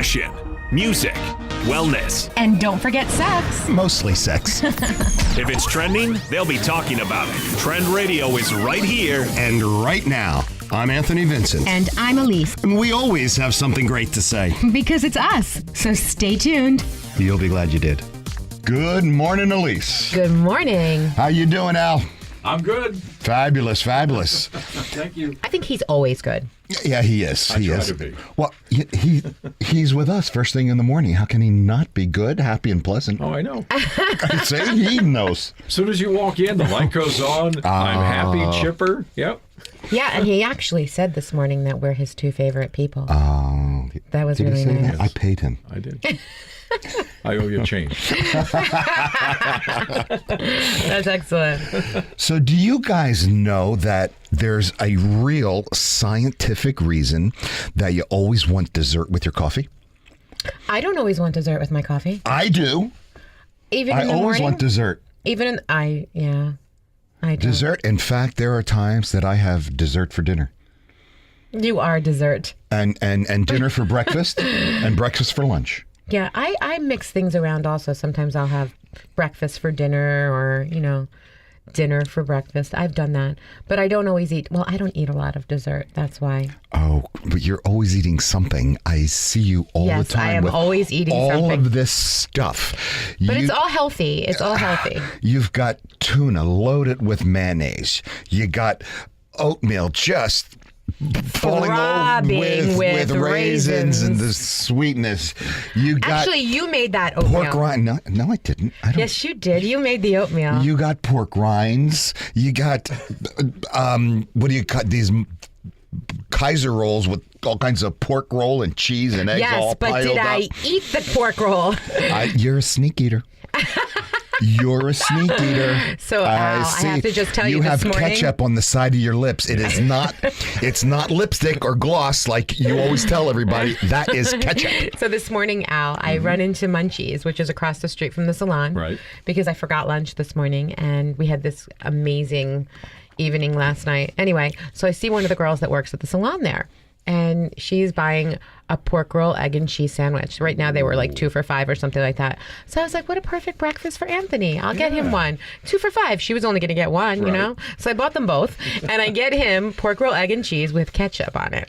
fashion, music, wellness. And don't forget sex. Mostly sex. If it's trending, they'll be talking about it. Trend Radio is right here. And right now, I'm Anthony Vincent. And I'm Elise. And we always have something great to say. Because it's us. So stay tuned. You'll be glad you did. Good morning, Elise. Good morning. How you doing, Al? I'm good. Fabulous, fabulous. Thank you. I think he's always good. Yeah, he is. I He try is. to be. Well, he's with us first thing in the morning. How can he not be good, happy, and pleasant? Oh, I know. See, he knows. As soon as you walk in, the light goes on. I'm happy, chipper. Yep. Yeah, and he actually said this morning that we're his two favorite people. Oh, That was did really he say nice. that? I paid him. I did. I owe you a change. That's excellent. So do you guys know that there's a real scientific reason that you always want dessert with your coffee? I don't always want dessert with my coffee. I do. Even I in the always morning. want dessert. Even in I do. Dessert. In fact, there are times that I have dessert for dinner. You are dessert. And dinner for breakfast and breakfast for lunch. Yeah, I mix things around also. Sometimes I'll have breakfast for dinner or, dinner for breakfast. I've done that. But I don't always eat. Well, I don't eat a lot of dessert. That's why. Oh, but you're always eating something. I see you all Yes, the time. I am with always eating all something. of this stuff. But it's all healthy. It's all healthy. You've got tuna loaded with mayonnaise. You got oatmeal just falling over Throbbing with raisins and raisins. the sweetness. You got Actually, you made that oatmeal. pork rind. No, I didn't. I don't. Yes, you did. You made the oatmeal. You got pork rinds. You got what do you cut these Kaiser rolls with all kinds of pork roll and cheese and eggs all Yes, but piled did up. I eat the pork roll? You're a sneak eater. You're a sneak eater. So, Al, I see. have to just tell you you this have morning- ketchup on the side of your lips. It is not. It's not lipstick or gloss like you always tell everybody. That is ketchup. So this morning, Al, I run into Munchies, which is across the street from the salon. Right. Because I forgot lunch this morning, and we had this amazing evening last night. Anyway, so I see one of the girls that works at the salon there, and she's buying a pork roll, egg, and cheese sandwich. Right now, they were like 2 for $5 or something like that. So I was like, what a perfect breakfast for Anthony. I'll get him one. 2 for $5. She was only going to get one, you know? So I bought them both, and I get him pork roll, egg, and cheese with ketchup on it.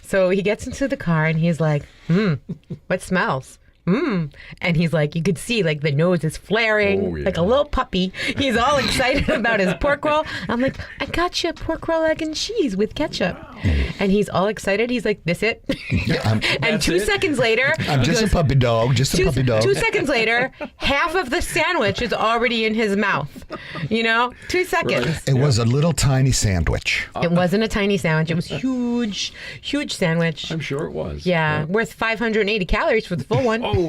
So he gets into the car, and he's like, what smells? And he's like, you could see like the nose is flaring Oh, yeah. like a little puppy. He's all excited about his pork roll. I'm like, I got you pork roll, egg, and cheese with ketchup. And he's all excited. He's like, this it? And That's 2 it? seconds later, I'm he just goes, a puppy dog. Just a two, puppy dog. 2 seconds later, half of the sandwich is already in his mouth. 2 seconds. It was a little tiny sandwich. It wasn't a tiny sandwich. It was huge, huge sandwich. I'm sure it was. Yeah, worth 580 calories for the full one. Oh,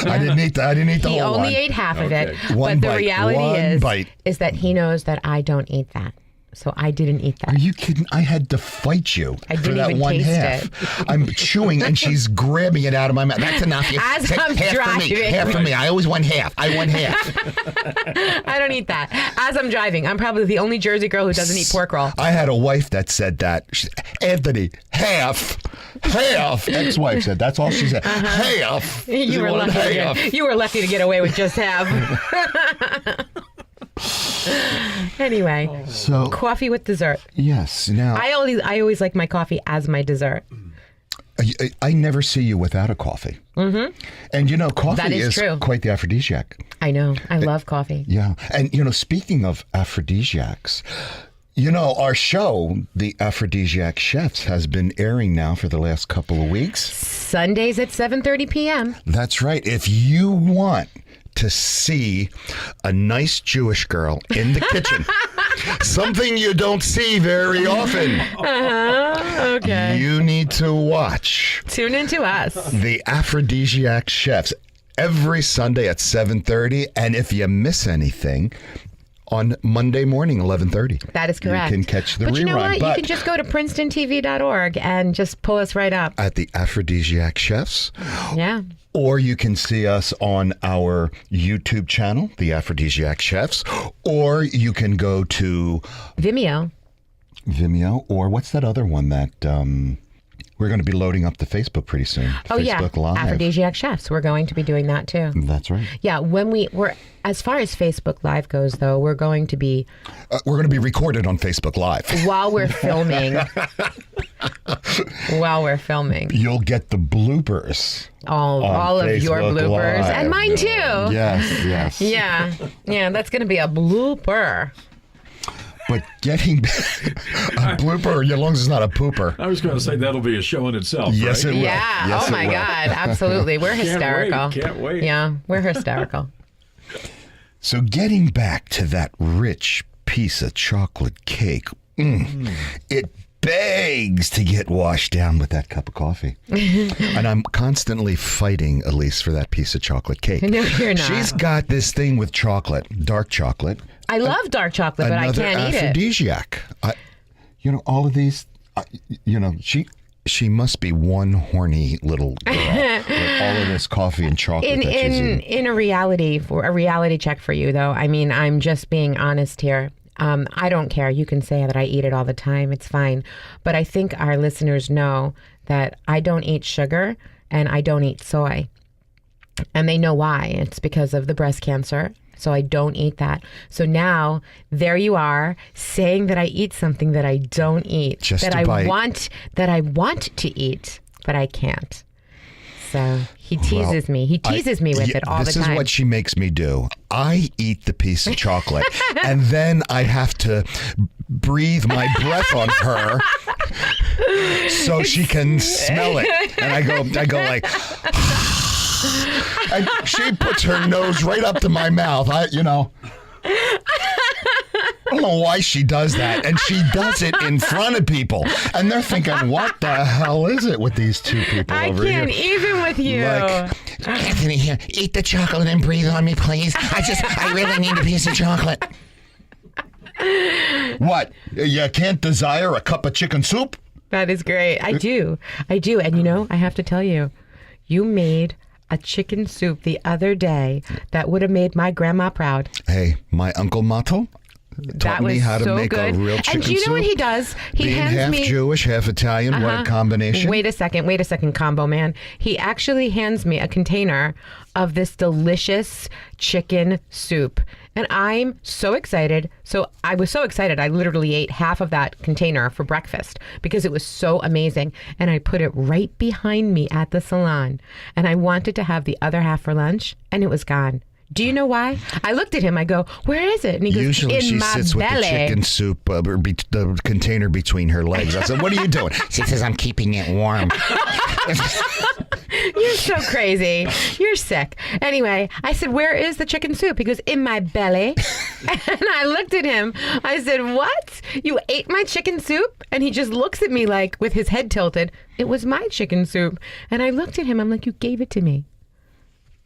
I didn't eat the He whole only one. ate half of it. Okay. One But the bite, reality one bite. is that he knows that I don't eat that. So I didn't eat that. Are you kidding? I had to fight you I for didn't that even one taste half. I'm chewing and she's grabbing it out of my mouth. That's enough. You As take I'm half for me. driving. Half for me. I always want half. I want half. I don't eat that. As I'm driving, I'm probably the only Jersey girl who doesn't eat pork roll. I had a wife that said that. Anthony, half. Ex-wife said. That's all she said. Half. You were want lucky. half. You were lucky to get away with just half. Anyway, So coffee with dessert. yes. Now I always like my coffee as my dessert. I never see you without a coffee. Mm-hmm. And coffee That is true. quite the aphrodisiac. I know. I love coffee. Yeah. And, speaking of aphrodisiacs, our show, The Aphrodisiac Chefs, has been airing now for the last couple of weeks. Sundays at 7:30 p.m. That's right. If you want to see a nice Jewish girl in the kitchen, something you don't see very often, Okay. you need to watch Tune into us. The Aphrodisiac Chefs every Sunday at 7:30. And if you miss anything, on Monday morning, 11:30. That is correct. You can catch the but rerun. you know what? But You can just go to princetontv.org and just pull us right up. at the Aphrodisiac Chefs, Yeah. or you can see us on our YouTube channel, The Aphrodisiac Chefs, or you can go to Vimeo. Vimeo, or what's that other one that We're going to be loading up the Facebook pretty soon. Oh, yeah. Facebook Live. Aphrodisiac Chefs. We're going to be doing that too. That's right. Yeah. When we're, as far as Facebook Live goes, though, we're going to be, We're going to be recorded on Facebook Live. while we're filming, You'll get the bloopers. all of your Facebook bloopers Live. and mine too. Yes. Yeah, that's going to be a blooper. But getting a blooper, as long as it's not a pooper. I was going to say that'll be a show in itself. Yes, right? it will. Yeah. Yes, Oh it my will. God. Absolutely. We're hysterical. Can't wait. Yeah, we're hysterical. So getting back to that rich piece of chocolate cake, it begs to get washed down with that cup of coffee. And I'm constantly fighting Elise for that piece of chocolate cake. No, you're not. She's got this thing with chocolate, dark chocolate. I love dark chocolate, but I Another can't eat it. aphrodisiac. All of these, she must be one horny little girl with all of this coffee and chocolate that she's eating. In a reality check for you, though, I mean, I'm just being honest here. I don't care. You can say that I eat it all the time. It's fine. But I think our listeners know that I don't eat sugar and I don't eat soy. And they know why. It's because of the breast cancer. So I don't eat that. So now there you are saying that I eat something that I don't eat, Just that a I bite. want to eat, but I can't. So he teases me. He teases me with it all the This time. is what she makes me do. I eat the piece of chocolate, and then I have to breathe my breath on her so she can smell it. And I go like, and she puts her nose right up to my mouth. I don't know why she does that. And she does it in front of people. And they're thinking, what the hell is it with these two people I over can't here? even with you. Like, Anthony, here, eat the chocolate and breathe on me, please. I really need a piece of chocolate. What? You can't desire a cup of chicken soup? That is great. I do. And I have to tell you, you made a chicken soup the other day that would have made my grandma proud. Hey, my Uncle Mato That taught was me how to so make good. a real chicken And do you know soup. what he does? He Being hands half me Jewish, half Italian, what a combination. Wait a second, combo man. He actually hands me a container of this delicious chicken soup. And I'm so excited. So I was so excited, I literally ate half of that container for breakfast because it was so amazing. And I put it right behind me at the salon. And I wanted to have the other half for lunch, and it was gone. Do you know why? I looked at him. I go, "Where is it?" And he goes, Usually "In she my sits with belly." the chicken soup, the container between her legs. I said, what are you doing? She says, I'm keeping it warm. You're so crazy. You're sick. Anyway, I said, "Where is the chicken soup?" He goes, "In my belly." And I looked at him. I said, "What? You ate my chicken soup?" And he just looks at me like with his head tilted. It was my chicken soup. And I looked at him. I'm like, "You gave it to me."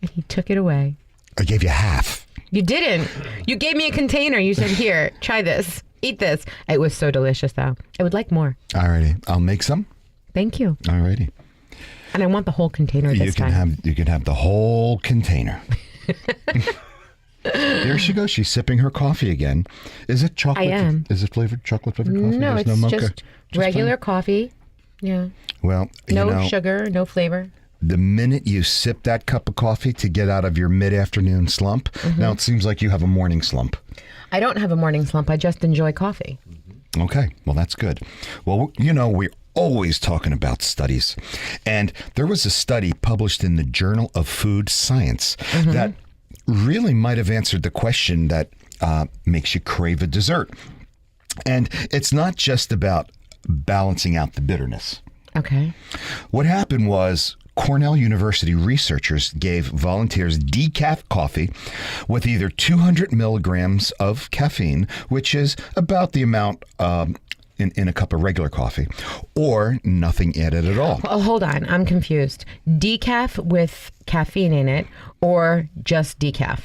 And he took it away. I gave you half. You didn't. You gave me a container. You said, "Here, try this. Eat this." It was so delicious, though. I would like more. Alrighty, I'll make some. Thank you. Alrighty. And I want the whole container this You can time. have the whole container. There she goes. She's sipping her coffee again. Is it chocolate? I am. Is it chocolate flavored coffee? No, There's it's mocha? just regular coffee. Yeah. Well, No sugar, no flavor. the minute you sip that cup of coffee to get out of your mid-afternoon slump, now it seems like you have a morning slump. I don't have a morning slump. I just enjoy coffee. Okay, well, that's good. Well, we're always talking about studies. And there was a study published in the Journal of Food Science that really might have answered the question that makes you crave a dessert. And it's not just about balancing out the bitterness. Okay. What happened was Cornell University researchers gave volunteers decaf coffee with either 200 milligrams of caffeine, which is about the amount in a cup of regular coffee, or nothing added at all. Oh, hold on. I'm confused. Decaf with caffeine in it or just decaf?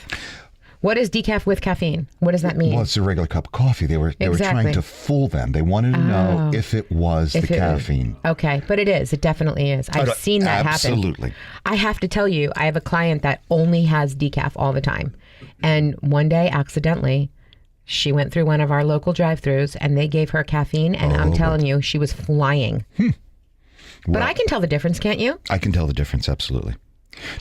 What is decaf with caffeine? What does that mean? Well, it's a regular cup of coffee. They were trying to fool them. They wanted to know if it was the caffeine. Okay, but it is. It definitely is. I've seen that happen. Absolutely. I have to tell you, I have a client that only has decaf all the time. And one day, accidentally, she went through one of our local drive-thrus and they gave her caffeine. And I'm telling you, she was flying. But I can tell the difference, can't you? I can tell the difference, absolutely.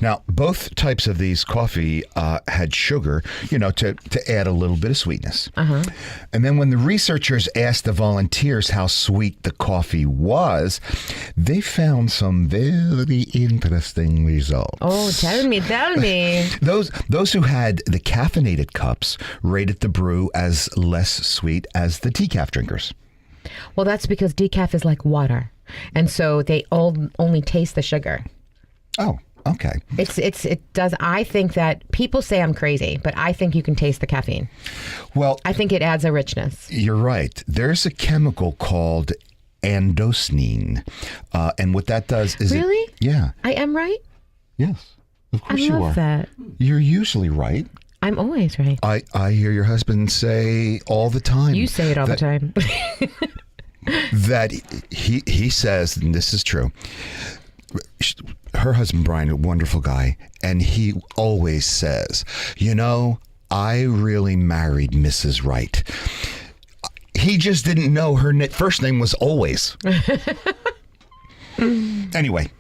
Now, both types of these coffee had sugar, to add a little bit of sweetness. And then when the researchers asked the volunteers how sweet the coffee was, they found some very interesting results. Oh, tell me. Those who had the caffeinated cups rated the brew as less sweet as the decaf drinkers. Well, that's because decaf is like water. And so they only taste the sugar. Oh. Okay. It does. I think that people say I'm crazy, but I think you can taste the caffeine. Well, I think it adds a richness. You're right. There's a chemical called andosine. And what that does is Really? Yeah. I am right? Yes. Of course you are. I love that. You're usually right. I'm always right. I hear your husband say all the time. You say it all the time. That he says, and this is true, her husband, Brian, a wonderful guy, and he always says, I really married Mrs. Right. He just didn't know her first name was Always. Anyway,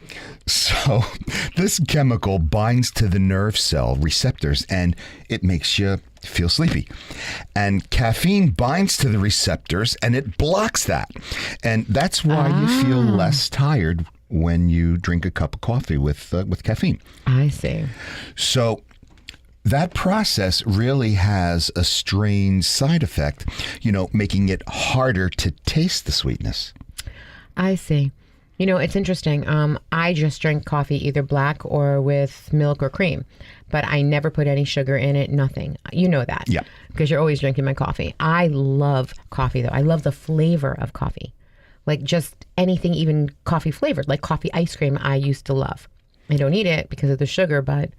so this chemical binds to the nerve cell receptors and it makes you feel sleepy. And caffeine binds to the receptors and it blocks that. And that's why you feel less tired when you drink a cup of coffee with caffeine. I see. So that process really has a strange side effect, making it harder to taste the sweetness. I see. It's interesting. I just drink coffee either black or with milk or cream, but I never put any sugar in it, nothing. You know that. Yeah. Because you're always drinking my coffee. I love coffee, though. I love the flavor of coffee. Like just anything, even coffee flavored, like coffee ice cream, I used to love. I don't eat it because of the sugar, but...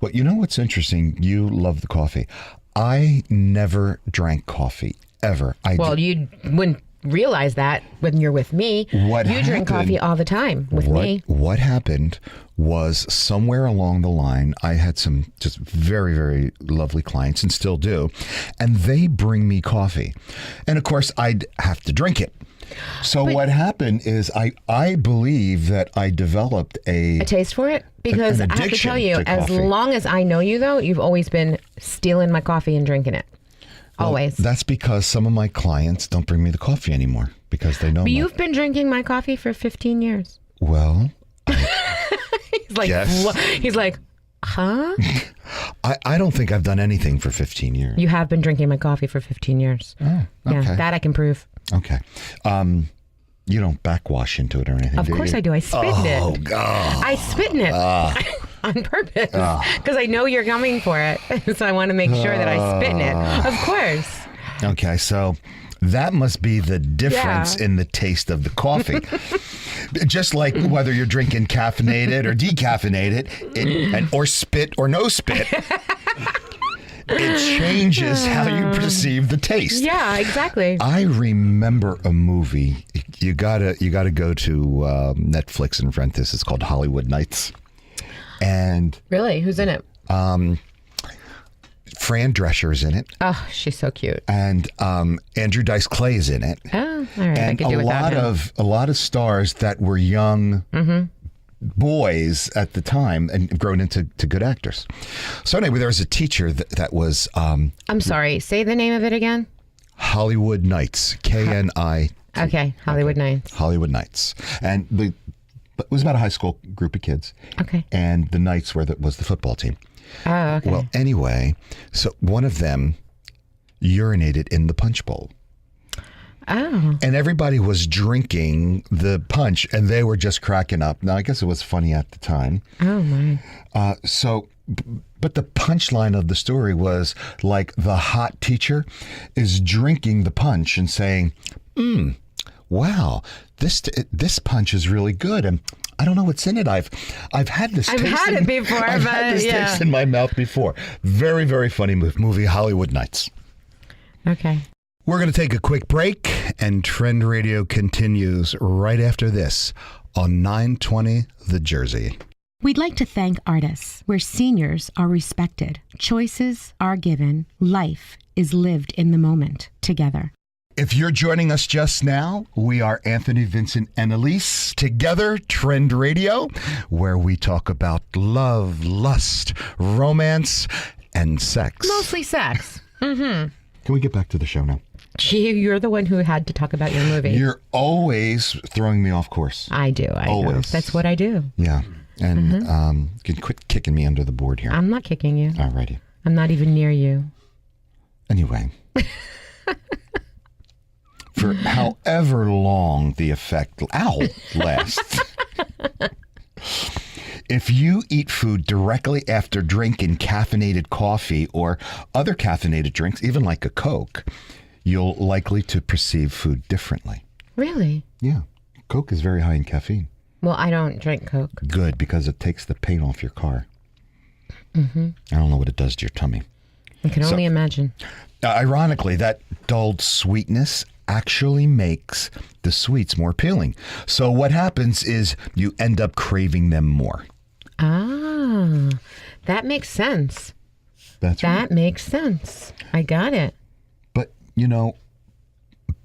Well, what's interesting? You love the coffee. I never drank coffee, ever. You wouldn't realize that when you're with me. You drink coffee all the time with me. What happened was somewhere along the line, I had some just very, very lovely clients and still do, and they bring me coffee. And of course, I'd have to drink it. So what happened is I believe that I developed a taste for it? Because an I have to tell you, to as coffee. long as I know you, though, you've always been stealing my coffee and drinking it. Always. Well, that's because some of my clients don't bring me the coffee anymore because they know. But you've been drinking my coffee for 15 years. Well, he's like, yes. What? He's like, huh? I don't think I've done anything for 15 years. You have been drinking my coffee for 15 years. Oh, okay. Yeah, that I can prove. Okay. You don't backwash into it or anything, Of do course you? I do. I spit in it. Oh, God. I spit in it on purpose because I know you're coming for it. So I want to make sure that I spit in it. Of course. Okay, so that must be the difference Yeah. in the taste of the coffee. Just like whether you're drinking caffeinated or decaffeinated, or spit or no spit. It changes how you perceive the taste. Yeah, exactly. I remember a movie. You gotta go to Netflix and rent this. It's called Hollywood Nights. And Really? Who's in it? Fran Drescher's in it. Oh, she's so cute. And Andrew Dice Clay is in it. Oh, all right. I And could do without him. a lot of stars that were young boys at the time and grown into good actors. So anyway, there was a teacher that was I'm sorry. Say the name of it again. Hollywood Nights, KNI. Okay, Hollywood Nights. Hollywood Nights, and it was about a high school group of kids. Okay. And the Knights was the football team. Oh, okay. Well, anyway, so one of them urinated in the punch bowl. Oh. And everybody was drinking the punch, and they were just cracking up. Now, I guess it was funny at the time. Oh, my. But the punchline of the story was like the hot teacher is drinking the punch and saying, wow, this punch is really good. And I don't know what's in it. I've had this taste. I've had it before, I've but had this taste in my mouth before. Very, very funny movie, Hollywood Nights. Okay. We're going to take a quick break, and Trend Radio continues right after this on 920 The Jersey. We'd like to thank Artis, where seniors are respected, choices are given, life is lived in the moment together. If you're joining us just now, we are Anthony, Vincent, and Elise, together, Trend Radio, where we talk about love, lust, romance, and sex. Mostly sex. Can we get back to the show now? Gee, you're the one who had to talk about your movie. You're always throwing me off course. I do. I know. Always. That's what I do. Yeah. And you can quit kicking me under the board here. I'm not kicking you. Alrighty. I'm not even near you. Anyway. For however long the effect lasts. If you eat food directly after drinking caffeinated coffee or other caffeinated drinks, even like a Coke, you'll likely to perceive food differently. Really? Yeah. Coke is very high in caffeine. Well, I don't drink Coke. Good, because it takes the paint off your car. I don't know what it does to your tummy. I can only imagine. Ironically, that dulled sweetness actually makes the sweets more appealing. So what happens is you end up craving them more. Ah, that makes sense. That's right. That makes sense. I got it. But,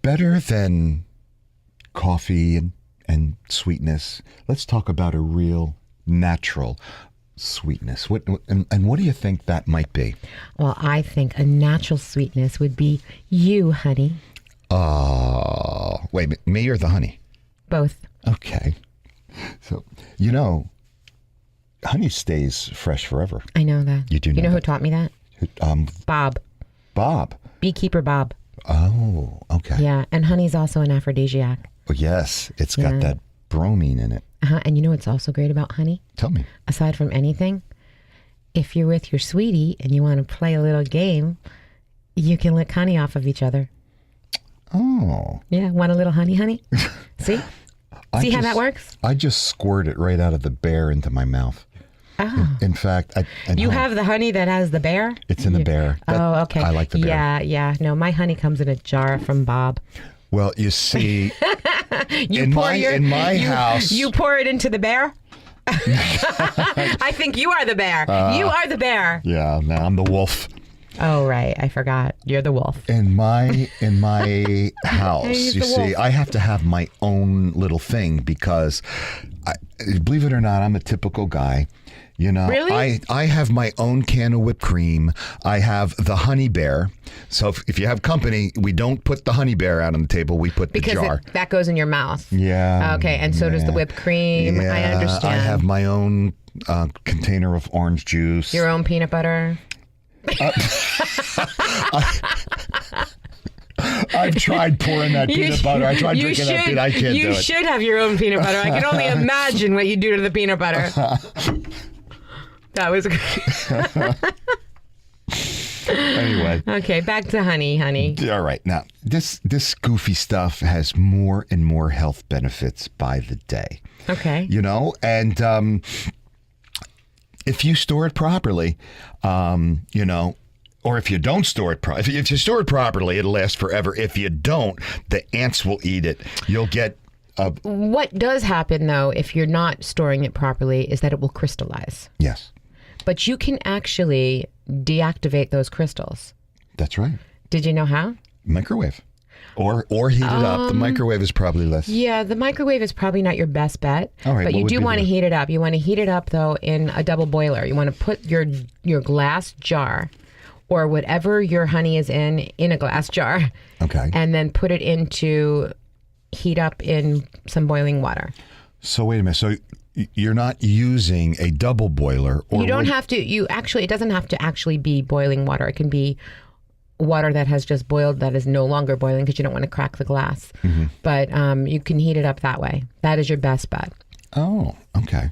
better than coffee and sweetness, let's talk about a real natural sweetness. And what do you think that might be? Well, I think a natural sweetness would be you, honey. Oh, wait, me or the honey? Both. Okay. So, honey stays fresh forever. I know that. You do know You know who that. taught me that? Bob. Bob. Beekeeper Bob. Oh, okay. Yeah, and honey's also an aphrodisiac. Oh, yes, it's got that bromine in it. And you know what's also great about honey? Tell me. Aside from anything, if you're with your sweetie and you want to play a little game, you can lick honey off of each other. Oh. Yeah, want a little honey? See? See how that works? I just squirt it right out of the bear into my mouth. Oh. In fact, You have the honey that has the bear? It's in the bear. Oh, okay. I like the bear. Yeah. No, my honey comes in a jar from Bob. Well, you see, in pour my house, You pour it into the bear? I think you are the bear. You are the bear. Yeah, no, I'm the wolf. Oh, right. I forgot. You're the wolf. In my house, He's you the see, wolf. I have to have my own little thing because, believe it or not, I'm a typical guy. Really? I have my own can of whipped cream. I have the honey bear. So if you have company, we don't put the honey bear out on the table. We put the jar. Because that goes in your mouth. Yeah. Okay, and so does the whipped cream. Yeah, I understand. I have my own container of orange juice. Your own peanut butter. I've tried pouring that peanut butter. I tried drinking that peanut. I can't do it. You should have your own peanut butter. I can only imagine what you do to the peanut butter. That was great. Anyway. Okay, back to honey. All right. Now, this goofy stuff has more and more health benefits by the day. Okay. And if you store it properly, or if you don't store it properly, if you store it properly, it'll last forever. If you don't, the ants will eat it. You'll get What does happen, though, if you're not storing it properly, is that it will crystallize. Yes. But you can actually deactivate those crystals. That's right. Did you know how? Microwave. Or heat it up. The microwave is probably less. Yeah, the microwave is probably not your best bet. All right, but what you would do be want to the- heat it up. You want to heat it up, though, in a double boiler. You want to put your glass jar or whatever your honey is in a glass jar. Okay. And then put it into heat up in some boiling water. So wait a minute. So you're not using a double boiler, or You don't have to. It doesn't have to actually be boiling water. It can be water that has just boiled that is no longer boiling because you don't want to crack the glass. Mm-hmm. But you can heat it up that way. That is your best bet. Oh, okay.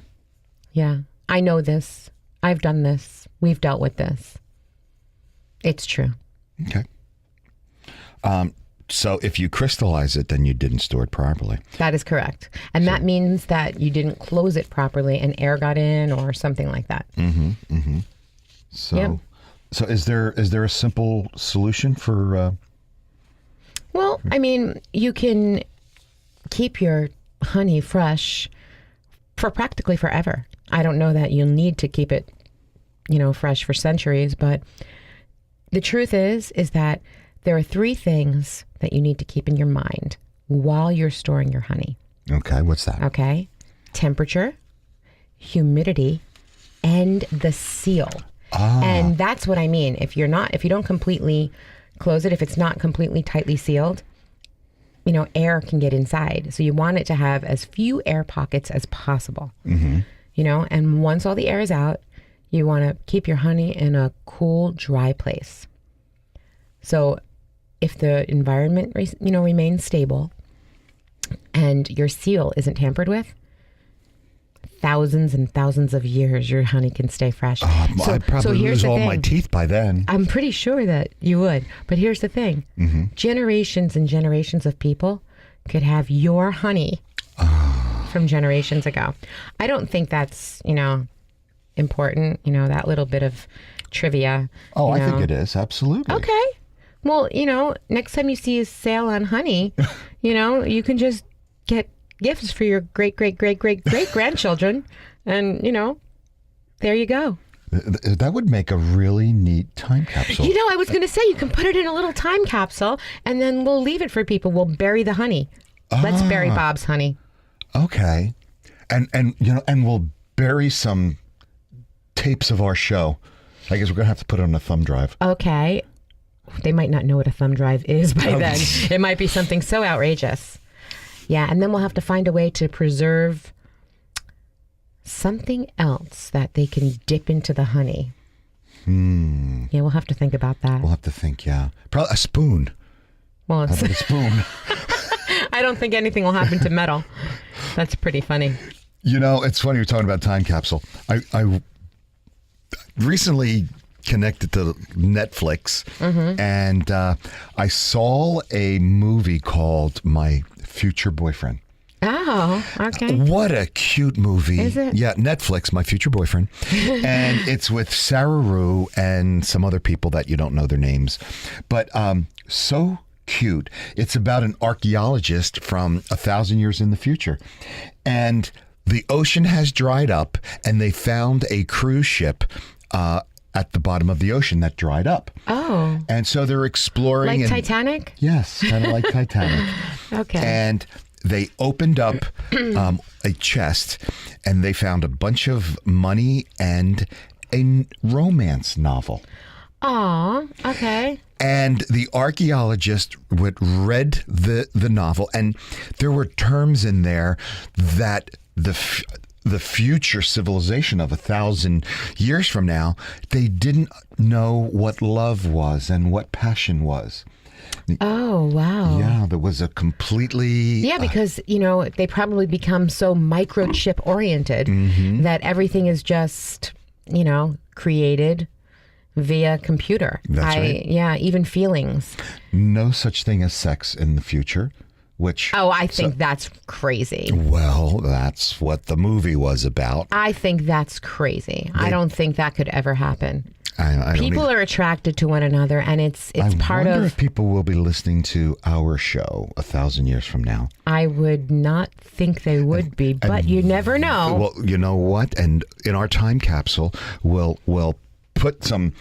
Yeah, I know this. I've done this. We've dealt with this. It's true. Okay. So if you crystallize it, then you didn't store it properly. That is correct. And that means that you didn't close it properly and air got in or something like that. So, Yep. so is there a simple solution for? Well, I mean, you can keep your honey fresh for practically forever. I don't know that you'll need to keep it, fresh for centuries, but the truth is that there are 3 things that you need to keep in your mind while you're storing your honey. Okay, what's that? Okay. Temperature, humidity, and the seal. And that's what I mean. If you don't completely close it, if it's not completely tightly sealed, air can get inside. So you want it to have as few air pockets as possible. And once all the air is out, you want to keep your honey in a cool, dry place. So if the environment, remains stable and your seal isn't tampered with, thousands and thousands of years your honey can stay fresh. I'd probably lose all my teeth by then. I'm pretty sure that you would. But here's the thing. Generations and generations of people could have your honey from generations ago. I don't think that's, important, that little bit of trivia. Oh, I think it is. Absolutely. Okay. Well, next time you see a sale on honey, you can just get gifts for your great grandchildren, and there you go. That would make a really neat time capsule. I was going to say you can put it in a little time capsule, and then we'll leave it for people. We'll bury the honey. Let's bury Bob's honey. Okay, and we'll bury some tapes of our show. I guess we're gonna have to put it on a thumb drive. Okay, they might not know what a thumb drive is by then. It might be something so outrageous. Yeah, and then we'll have to find a way to preserve something else that they can dip into the honey. Yeah, we'll have to think about that. We'll have to think, yeah. Probably a spoon. Well, it's, How about a spoon? I don't think anything will happen to metal. That's pretty funny. It's funny you're talking about time capsule. I recently connected to Netflix, and I saw a movie called My Future Boyfriend. Oh, okay. What a cute movie. Is it? Yeah, Netflix, My Future Boyfriend. And it's with Sarah Rue and some other people that you don't know their names. But so cute. It's about an archaeologist from 1,000 years in the future. And the ocean has dried up, and they found a cruise ship at the bottom of the ocean that dried up. Oh. And so they're exploring. Like Titanic? Yes, kind of like Titanic. Okay. And they opened up a chest, and they found a bunch of money and a romance novel. Aw, okay. And the archaeologist read the novel, and there were terms in there that the future civilization of 1,000 years from now, they didn't know what love was and what passion was. Oh, wow. Yeah, there was a completely... Yeah, because, they probably become so microchip oriented that everything is just, created via computer. That's right. Yeah, even feelings. No such thing as sex in the future, which... Oh, I think that's crazy. Well, that's what the movie was about. I think that's crazy. I don't think that could ever happen. I People are attracted to one another, and it's part I wonder of... if people will be listening to our show 1,000 years from now. I would not think they would be, but you never know. Well, you know what? And in our time capsule, we'll put some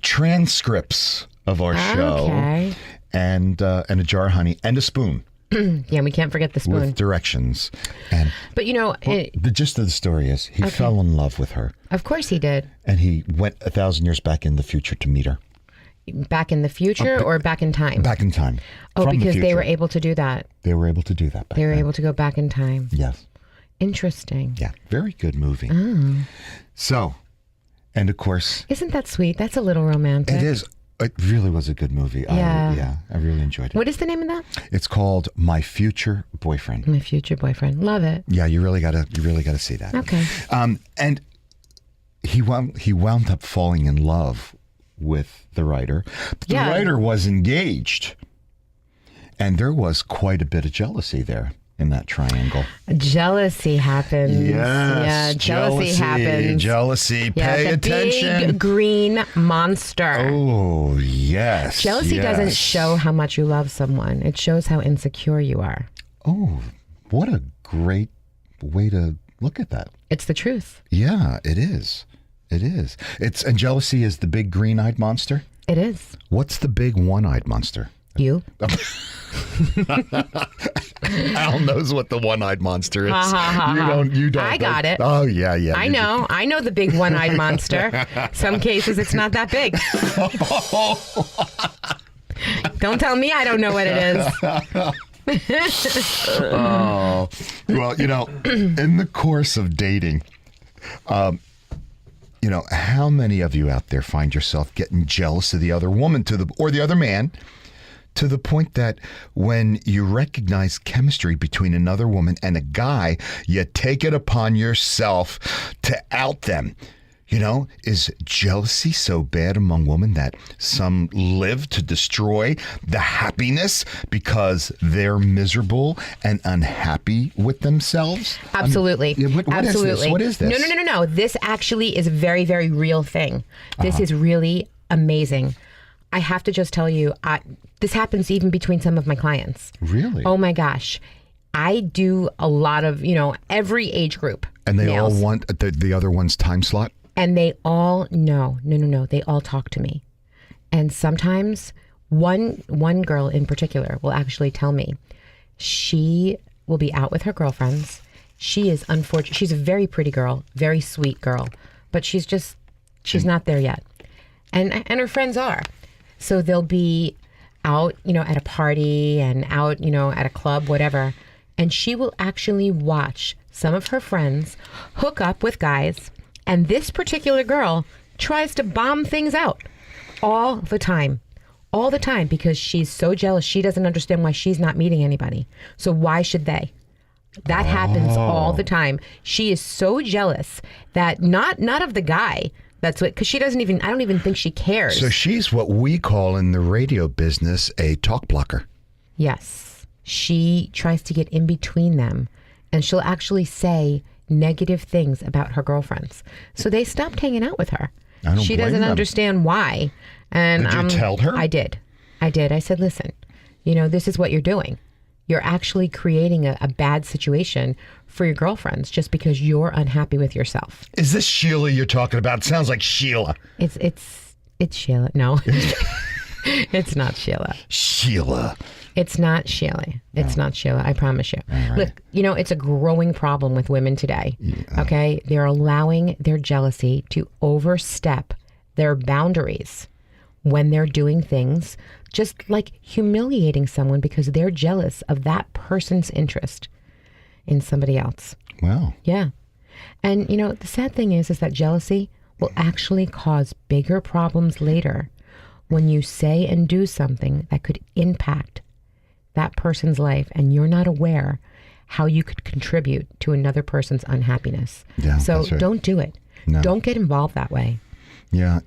transcripts of our show, Okay. and a jar of honey and a spoon Yeah, we can't forget the spoon. with directions. And But the gist of the story is he fell in love with her, of course he did. and he went 1,000 years back in the future to meet her. Back in the future or back in time? Back in time. Oh, From the because they future. were able to do that. They were able to do that back They were then. able to go back in time. Yes. Interesting. Yeah. Very good movie. Oh. So, and of course, Isn't that sweet? That's a little romantic. it is. It really was a good movie. Yeah. I really enjoyed it. What is the name of that? It's called My Future Boyfriend. My Future Boyfriend. Love it. Yeah, you really gotta see that. Okay. And he wound up falling in love with the writer. But the Yeah. writer was engaged, and there was quite a bit of jealousy there in that triangle. Jealousy happens. Yes. Yeah, jealousy happens. Jealousy. Yeah, Pay the attention. big green monster. Oh, yes. Jealousy doesn't yes. show how much you love someone. It shows how insecure you are. Oh, what a great way to look at that. It's the truth. Yeah, it is. It is. And jealousy is the big green-eyed monster. It is. What's the big one-eyed monster? You. Al knows what the one-eyed monster is. Ha, ha, ha, You don't. I got it. Oh, yeah. I know. I know the big one-eyed monster. Some cases it's not that big. Don't tell me I don't know what it is. Oh, well, in the course of dating, how many of you out there find yourself getting jealous of the other woman or the other man, to the point that when you recognize chemistry between another woman and a guy, you take it upon yourself to out them? Is jealousy so bad among women that some live to destroy the happiness because they're miserable and unhappy with themselves? Absolutely. What Absolutely. is this? What is this? No. This actually is a very, very real thing. This is really amazing. I have to just tell you, this happens even between some of my clients. Really? Oh my gosh. I do a lot of, every age group. And they males. all want the other one's time slot? And they all no. They all talk to me. And sometimes one girl in particular will actually tell me she will be out with her girlfriends. She is unfortunate. She's a very pretty girl, very sweet girl, but she's not there yet. And her friends are. So they'll be out, at a party and out, at a club, whatever. And she will actually watch some of her friends hook up with guys. And this particular girl tries to bomb things out all the time, because she's so jealous. She doesn't understand why she's not meeting anybody. So why should they? That happens all the time. She is so jealous that not of the guy. That's what, because I don't even think she cares. So she's what we call in the radio business a talk blocker. Yes. She tries to get in between them, and she'll actually say negative things about her girlfriends. So they stopped hanging out with her. She doesn't understand why. And did you tell her? I did. I said, listen, this is what you're doing. You're actually creating a bad situation for your girlfriends just because you're unhappy with yourself. Is this Sheila you're talking about? It sounds like Sheila. It's Sheila. No, it's not Sheila. Sheila. It's not Sheila. It's not Sheila. I promise you. Right. Look, it's a growing problem with women today. Yeah. Okay. They're allowing their jealousy to overstep their boundaries when they're doing things just like humiliating someone because they're jealous of that person's interest in somebody else. Wow. Yeah. And, the sad thing is that jealousy will actually cause bigger problems later when you say and do something that could impact that person's life and you're not aware how you could contribute to another person's unhappiness. Yeah, so that's right. Don't do it. No. Don't get involved that way. Yeah.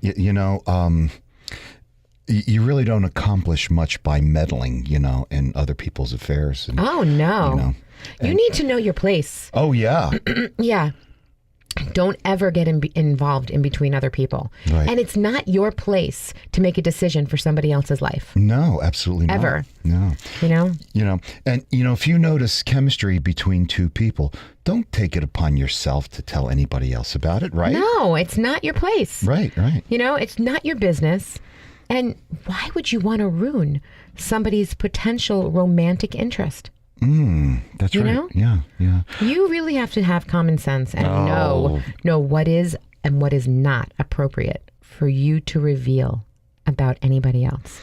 You really don't accomplish much by meddling, in other people's affairs. And, oh, no. You need to know your place. Oh, yeah. Yeah. Don't ever get involved in between other people. Right. And it's not your place to make a decision for somebody else's life. No, absolutely not. Ever. No. And if you notice chemistry between two people, don't take it upon yourself to tell anybody else about it, right? No, it's not your place. Right. It's not your business. And why would you want to ruin somebody's potential romantic interest? That's right. Yeah. You really have to have common sense and know what is and what is not appropriate for you to reveal about anybody else.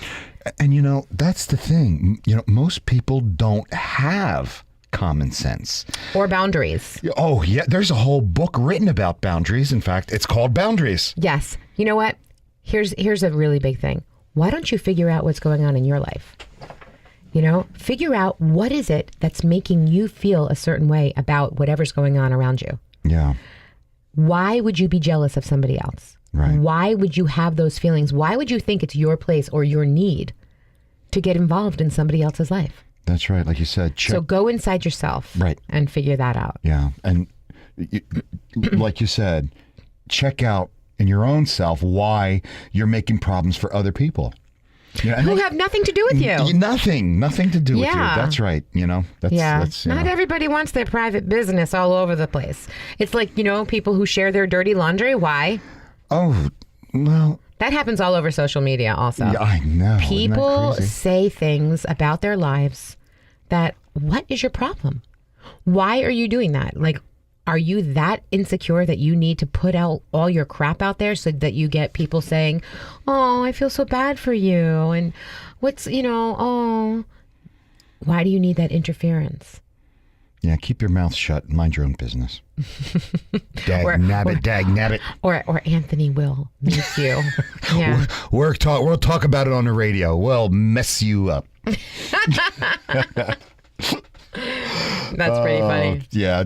And that's the thing. Most people don't have common sense or boundaries. Oh, yeah. There's a whole book written about boundaries. In fact, it's called Boundaries. Yes. You know what? Here's a really big thing. Why don't you figure out what's going on in your life? Figure out what is it that's making you feel a certain way about whatever's going on around you. Yeah. Why would you be jealous of somebody else? Right. Why would you have those feelings? Why would you think it's your place or your need to get involved in somebody else's life? That's right. Like you said. So go inside yourself and figure that out. Yeah. And like you said, check out in your own self why you're making problems for other people. Who have nothing to do with you. Nothing to do with you. That's right. That's not everybody wants their private business all over the place. It's like, people who share their dirty laundry. Why? Oh, well. That happens all over social media also. Yeah, I know. Isn't that People crazy? say things about their lives that, what is your problem? Why are you doing that? Like, are you that insecure that you need to put out all your crap out there so that you get people saying, oh, I feel so bad for you. And oh, why do you need that interference? Yeah, keep your mouth shut and mind your own business. Dag nabbit. Or Anthony will make you. Yeah. We'll talk about it on the radio. We'll mess you up. That's pretty funny. Yeah,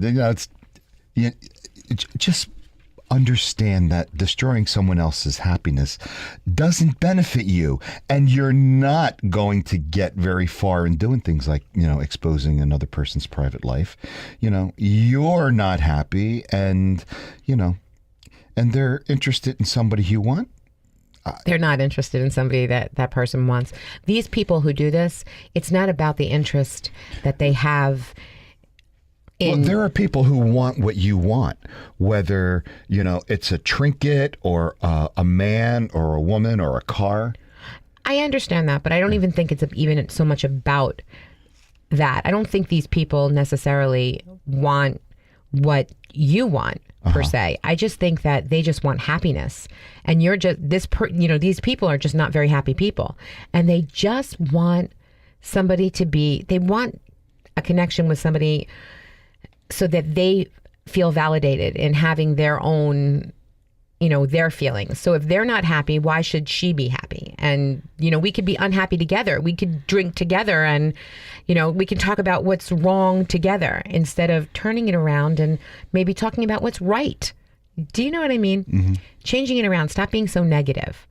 just understand that destroying someone else's happiness doesn't benefit you, and you're not going to get very far in doing things like, exposing another person's private life. You're not happy, and they're interested in somebody you want. They're not interested in somebody that person wants. These people who do this, it's not about the interest that they have. Well, there are people who want what you want, whether, it's a trinket or a man or a woman or a car. I understand that, but I don't even think it's even so much about that. I don't think these people necessarily want what you want per se. I just think that they just want happiness, and you're just these people are just not very happy people, and they just want somebody they want a connection with somebody so that they feel validated in having their own, their feelings. So if they're not happy, why should she be happy? And, we could be unhappy together. We could drink together and, we can talk about what's wrong together instead of turning it around and maybe talking about what's right. Do you know what I mean? Mm-hmm. Changing it around. Stop being so negative.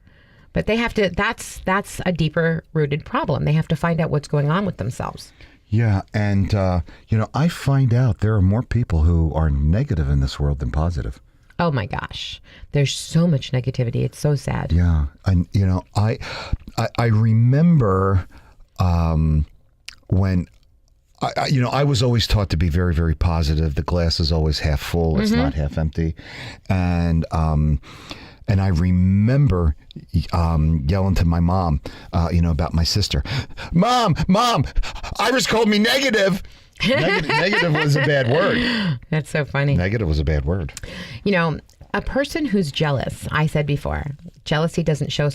But they have to, that's a deeper rooted problem. They have to find out what's going on with themselves. Yeah, and, I find out there are more people who are negative in this world than positive. Oh, my gosh. There's so much negativity. It's so sad. Yeah, and, I remember when, I was always taught to be very, very positive. The glass is always half full. It's not half empty. And I remember yelling to my mom, about my sister. Mom, Iris called me negative. Negative was a bad word. That's so funny. Negative was a bad word. A person who's jealous, I said before, jealousy doesn't show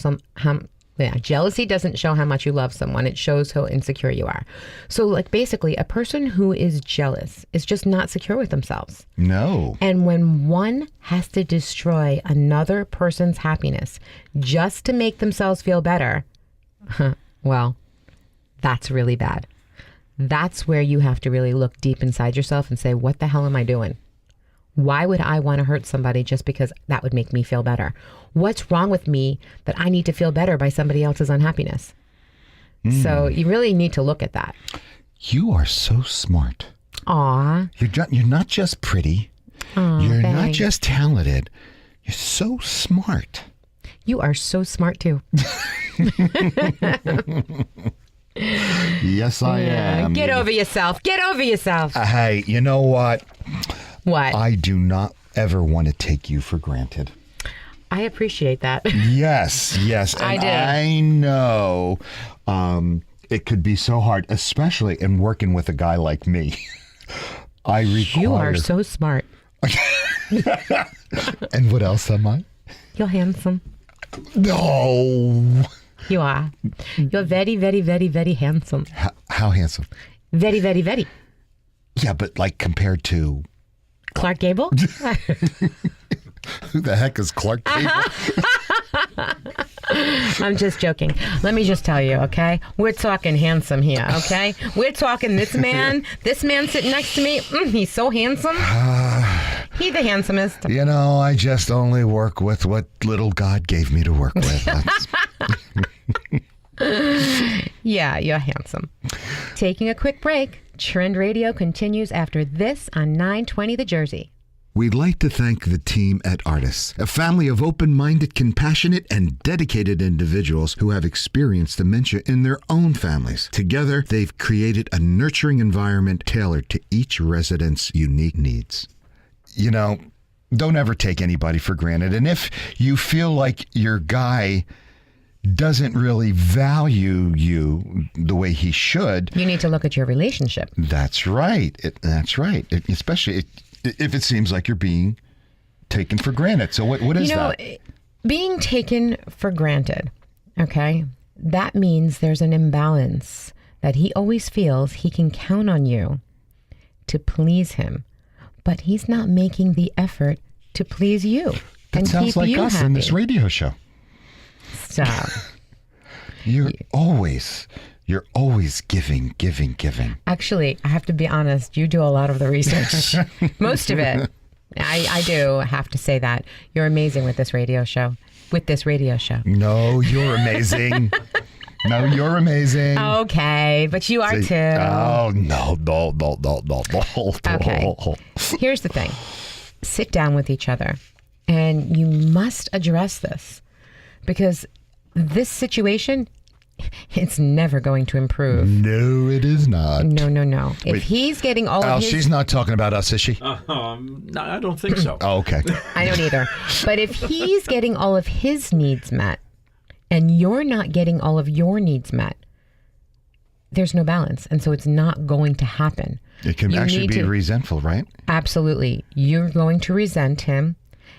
jealousy doesn't show how much you love someone. It shows how insecure you are. So, basically, a person who is jealous is just not secure with themselves. No. And when one has to destroy another person's happiness just to make themselves feel better, well, that's really bad. That's where you have to really look deep inside yourself and say, what the hell am I doing? Why would I want to hurt somebody just because that would make me feel better? What's wrong with me that I need to feel better by somebody else's unhappiness? So you really need to look at that. You are so smart. Aw. You're not just pretty. You're not just talented. You're so smart. You are so smart too. Yes, I am. Get over yourself. Get over yourself. Hey, you know what? What? I do not ever want to take you for granted. I appreciate that. Yes. I And do. I know it could be so hard, especially in working with a guy like me. You are so smart. And what else am I? You're handsome. No. You are. You're very, very, very, very handsome. How handsome? Very, very, very. Yeah, but compared to... Clark Gable? Who the heck is Clark Gable? I'm just joking. Let me just tell you, okay? We're talking handsome here, okay? We're talking this man sitting next to me. He's so handsome. He's the handsomest. I just only work with what little God gave me to work with. Yeah, you're handsome. Taking a quick break. Trend Radio continues after this on 920 The Jersey. We'd like to thank the team at Artis, a family of open-minded, compassionate, and dedicated individuals who have experienced dementia in their own families. Together, they've created a nurturing environment tailored to each resident's unique needs. don't ever take anybody for granted. And if you feel like your guy doesn't really value you the way he should, You need to look at your relationship. that's right. That's right. Especially if it seems like you're being taken for granted. So what is that? Being taken for granted, okay, that means there's an imbalance that he always feels he can count on you to please him, but he's not making the effort to please you That and sounds keep like you us happy. in this radio show. Stop. You're always giving. Actually, I have to be honest, you do a lot of the research. Most of it. I do have to say that. You're amazing with this radio show. No, you're amazing. No, you're amazing. Okay, but you are too. Oh, no. Okay. Here's the thing. Sit down with each other and you must address this because this situation, it's never going to improve. No, it is not. No. If he's getting all Al, of his... she's not talking about us, is she? No, I don't think so. Oh, okay. I don't either. But if he's getting all of his needs met and you're not getting all of your needs met, there's no balance. And so it's not going to happen. It can You actually need be to- resentful, right? Absolutely. You're going to resent him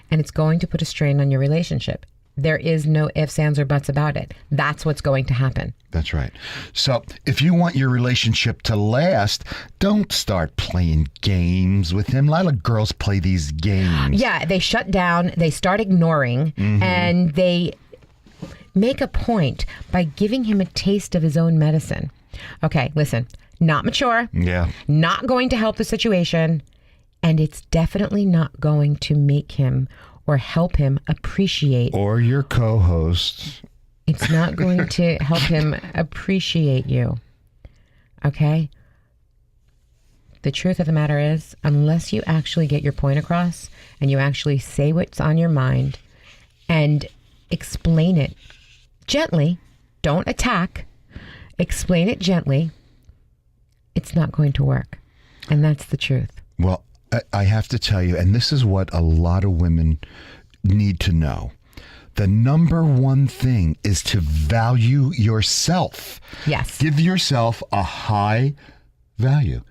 and it's going to put a strain on your relationship. There is no ifs, ands, or buts about it. That's what's going to happen. That's right. So if you want your relationship to last, don't start playing games with him. A lot of girls play these games. Yeah, they shut down, they start ignoring, and they make a point by giving him a taste of his own medicine. Okay, listen, not mature, Yeah. not going to help the situation, and it's definitely not going to make him or help him appreciate. Or your co-host. It's not going to help him appreciate you. Okay? The truth of the matter is, unless you actually get your point across and you actually say what's on your mind and explain it gently, don't attack, explain it gently, it's not going to work. And that's the truth. Well, I have to tell you, and this is what a lot of women need to know. The number one thing is to value yourself. Yes. Give yourself a high value.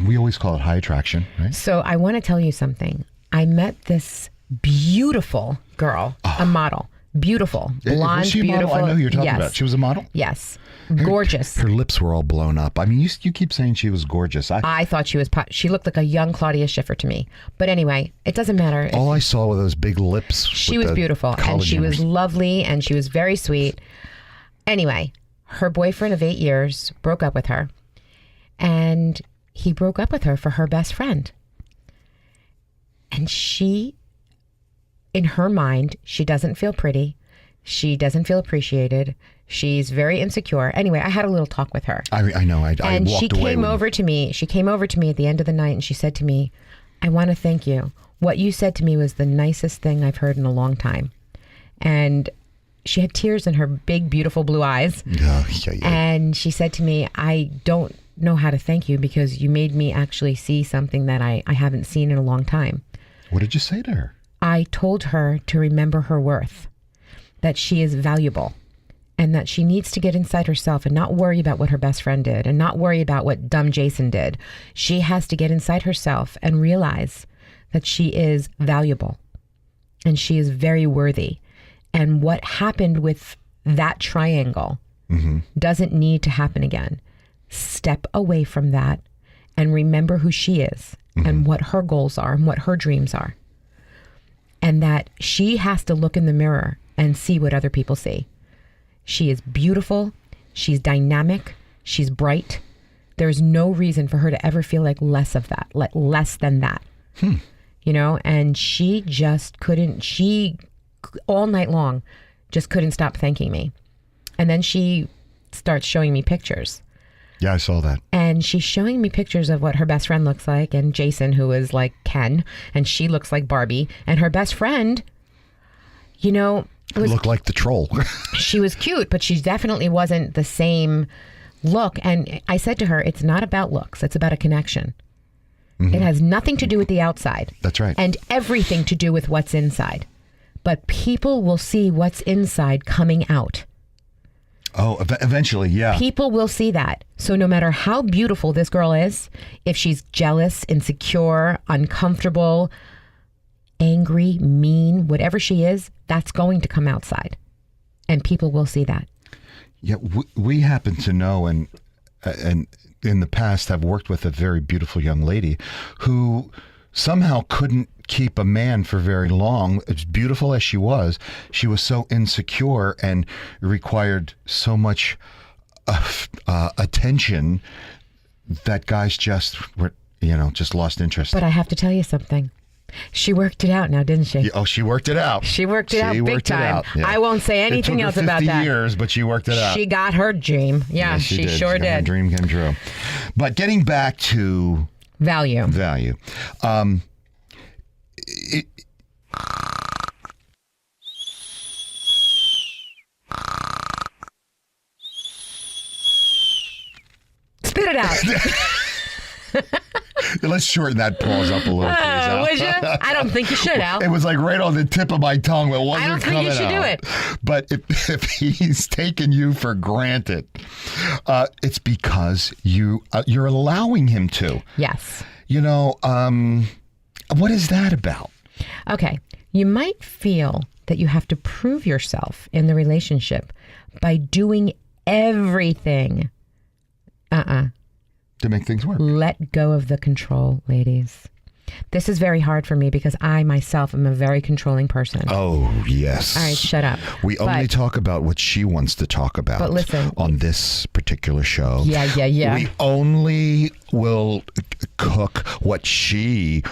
We always call it high attraction, right? So I want to tell you something. I met this beautiful girl, a model. Beautiful. Blonde, Was she a beautiful. model? I know who you're talking Yes. about. She was a model? Yes. Gorgeous. Her lips were all blown up. I mean, you keep saying she was gorgeous. I thought she was, she looked like a young Claudia Schiffer to me. But anyway, it doesn't matter. All I saw were those big lips. She with was the beautiful and she was collagen. lovely and she was very sweet. Anyway, her boyfriend of 8 years broke up with her and he broke up with her for her best friend. And she, in her mind, she doesn't feel pretty. She doesn't feel appreciated. She's very insecure. Anyway, I had a little talk with her. I know. I And walked she away came with- over to me. She came over to me at the end of the night and she said to me, I want to thank you. What you said to me was the nicest thing I've heard in a long time. And she had tears in her big, beautiful blue eyes. Yeah. And she said to me, I don't know how to thank you because you made me actually see something that I haven't seen in a long time. What did you say to her? I told her to remember her worth, that she is valuable, and that she needs to get inside herself and not worry about what her best friend did and not worry about what dumb Jason did. She has to get inside herself and realize that she is valuable and she is very worthy. And what happened with that triangle doesn't need to happen again. Step away from that and remember who she is and what her goals are and what her dreams are. And that she has to look in the mirror and see what other people see. She is beautiful. She's dynamic. She's bright. There's no reason for her to ever feel like less of that, like less than that. You know, and she just couldn't, all night long, just couldn't stop thanking me. And then she starts showing me pictures. Yeah, I saw that. And she's showing me pictures of what her best friend looks like, and Jason, who is like Ken, and she looks like Barbie. And her best friend, you know, Looked like the troll. she was cute, but she definitely wasn't the same look. And I said to her, it's not about looks, it's about a connection. It has nothing to do with the outside. That's right. And everything to do with what's inside. But people will see what's inside coming out. Oh, eventually, yeah. People will see that. So no matter how beautiful this girl is, if she's jealous, insecure, uncomfortable, angry, mean, whatever she is, that's going to come outside. And people will see that. Yeah, we happen to know and in the past have worked with a very beautiful young lady who somehow couldn't keep a man for very long. As beautiful as she was so insecure and required so much attention that guys just were, just lost interest. But I have to tell you something. She worked it out now, didn't she? Oh, she worked it out. She worked it out big time. Yeah. I won't say anything else about that. It took her 50 years, but she worked it out. She got her dream. Yeah, she sure did. Her dream came true. But getting back to value. Spit it out. Let's shorten that pause up a little, please, Al. Would you? I don't think you should, Al. It was like right on the tip of my tongue, but it wasn't I don't think you should do it. But if he's taken you for granted, it's because you're allowing him to. Yes. What is that about? Okay. You might feel that you have to prove yourself in the relationship by doing everything. To make things work. Let go of the control, ladies. This is very hard for me because I myself am a very controlling person. Oh, yes. All right, shut up. We only talk about what she wants to talk about. But listen, on this particular show. Yeah. We only will cook what she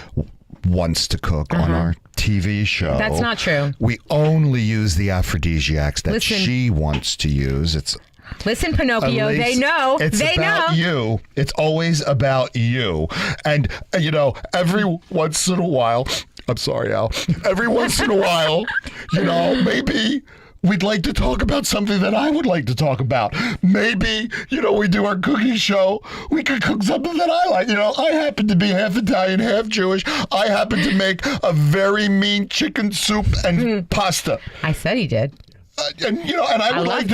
wants to cook on our TV show. That's not true. We only use the aphrodisiacs that she wants to use. Listen, Pinocchio, they know. It's about you. It's always about you. And, every once in a while, I'm sorry, Al, every once in a while, maybe we'd like to talk about something that I would like to talk about. Maybe, we do our cooking show. We could cook something that I like. I happen to be half Italian, half Jewish. I happen to make a very mean chicken soup and pasta. I said he did. And I would like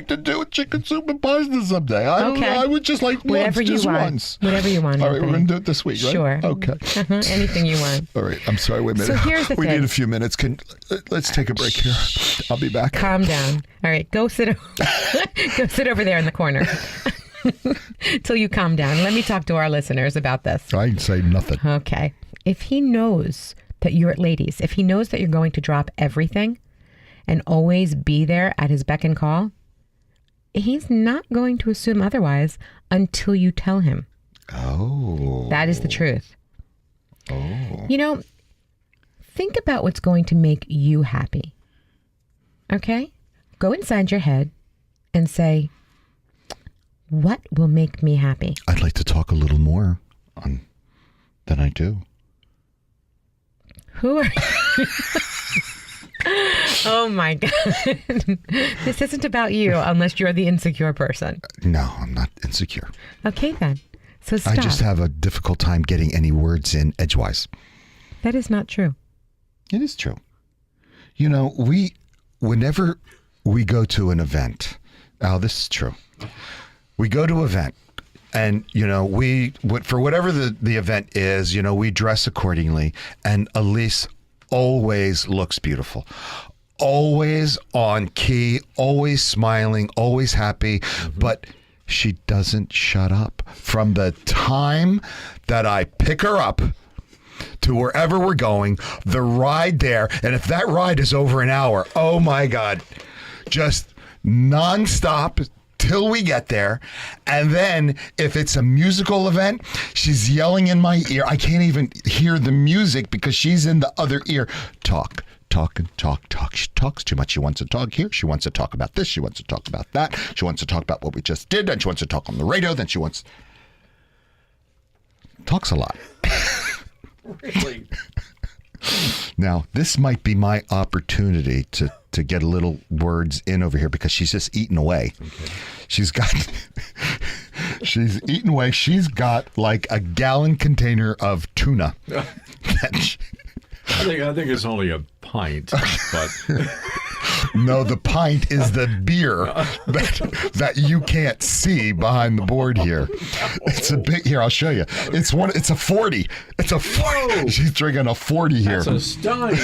to do chicken soup and pasta someday. I would just like whatever you want. Once. Whatever you want. All right, we're going to do it this week, right? Sure. Okay. Anything you want. All right. I'm sorry. Wait a minute. So here's the thing. We need a few minutes. Let's take a break here. I'll be back. Calm down. All right. Go sit over there in the corner. Till you calm down. Let me talk to our listeners about this. I ain't say nothing. Okay. If he knows that ladies, if he knows that you're going to drop everything and always be there at his beck and call, he's not going to assume otherwise until you tell him. Oh. That is the truth. Oh. Think about what's going to make you happy. Okay? Go inside your head and say, what will make me happy? I'd like to talk a little more than I do. Who are you? Oh my God. This isn't about you unless you're the insecure person. No, I'm not insecure. Okay then. So stop. I just have a difficult time getting any words in edgewise. That is not true. It is true. Whenever we go to an event, this is true. We go to an event and, for whatever the event is, we dress accordingly, and Elise always looks beautiful, always on key, always smiling, always happy, but she doesn't shut up. From the time that I pick her up to wherever we're going, the ride there, and if that ride is over an hour, oh my God, just nonstop till we get there. And then if it's a musical event, she's yelling in my ear. I can't even hear the music because she's in the other ear. Talk. She talks too much. She wants to talk here. She wants to talk about this. She wants to talk about that. She wants to talk about what we just did. Then she wants to talk on the radio. Then she talks a lot. Really? Now, this might be my opportunity to get a little words in over here because she's just eating away. Okay. She's got She's eating away. She's got like a gallon container of tuna. I think it's only a pint, but No, the pint is the beer that you can't see behind the board here. It's a big. Here, I'll show you. It's a 40. It's a 40. Whoa. She's drinking a 40 here. it's a Stein.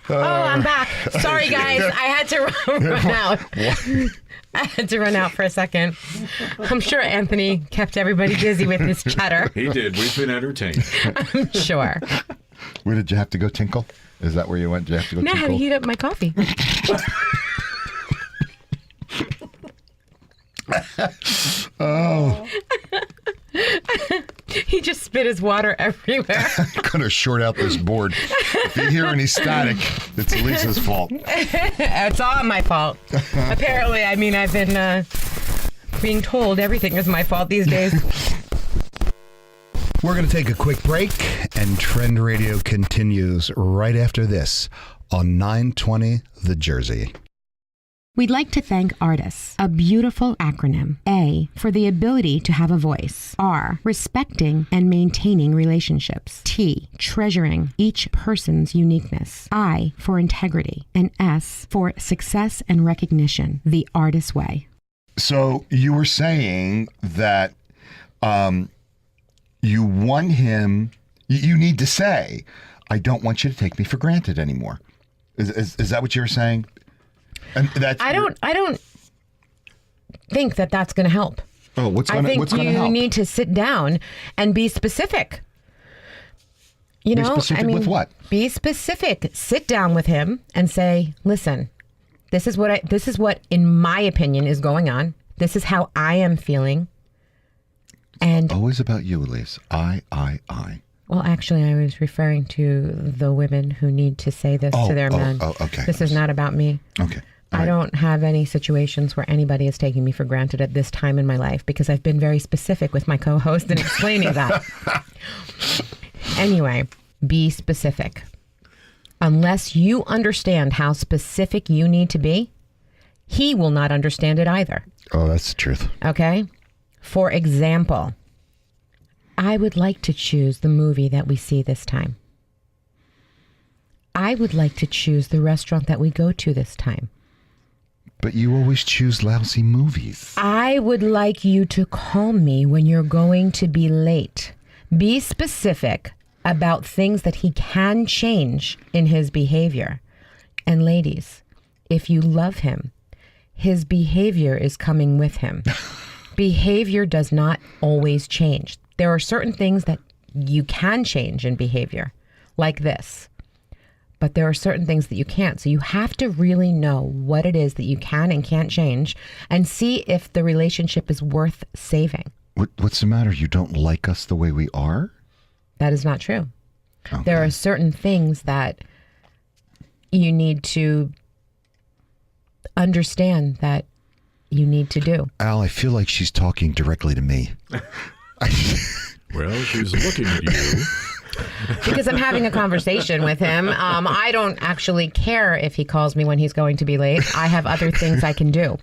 Oh, I'm back. Sorry, guys. I had to run out. I had to run out for a second. I'm sure Anthony kept everybody busy with his chatter. He did. We've been entertained. I'm sure. Where did you have to go tinkle? Is that where you went? Did you have to go No, I had to tinkle? heat up my coffee. Oh. He just spit his water everywhere. I'm going to short out this board. If you hear any static, it's Lisa's fault. It's all my fault. Apparently, I mean, I've been being told everything is my fault these days. We're going to take a quick break, and Trend Radio continues right after this on 920 The Jersey. We'd like to thank ARTIS, a beautiful acronym. A, for the ability to have a voice. R, respecting and maintaining relationships. T, treasuring each person's uniqueness. I, for integrity. And S, for success and recognition. The ARTIS way. So you were saying that you want him, you need to say, I don't want you to take me for granted anymore. Is that what you were saying? And that's, I don't think that that's going to help. Oh, what's I going think to you help? need to sit down and be specific. You Be know, specific with what? Be specific. Sit down with him and say, "Listen, this is what, in my opinion, is going on. This is how I am feeling." And Always about you, Elise. I. well, actually, I was referring to the women who need to say this to their men. Oh, okay. This is not about me. Okay. I don't have any situations where anybody is taking me for granted at this time in my life because I've been very specific with my co-host in explaining that. Anyway, be specific. Unless you understand how specific you need to be, he will not understand it either. Oh, that's the truth. Okay? For example, I would like to choose the movie that we see this time. I would like to choose the restaurant that we go to this time. But you always choose lousy movies. I would like you to call me when you're going to be late. Be specific about things that he can change in his behavior. And ladies, if you love him, his behavior is coming with him. Behavior does not always change. There are certain things that you can change in behavior, like this. But there are certain things that you can't. So you have to really know what it is that you can and can't change and see if the relationship is worth saving. What's the matter? You don't like us the way we are? That is not true. Okay. There are certain things that you need to understand that you need to do. Al, I feel like she's talking directly to me. Well, she's looking at you. Because I'm having a conversation with him. I don't actually care if he calls me when he's going to be late. I have other things I can do.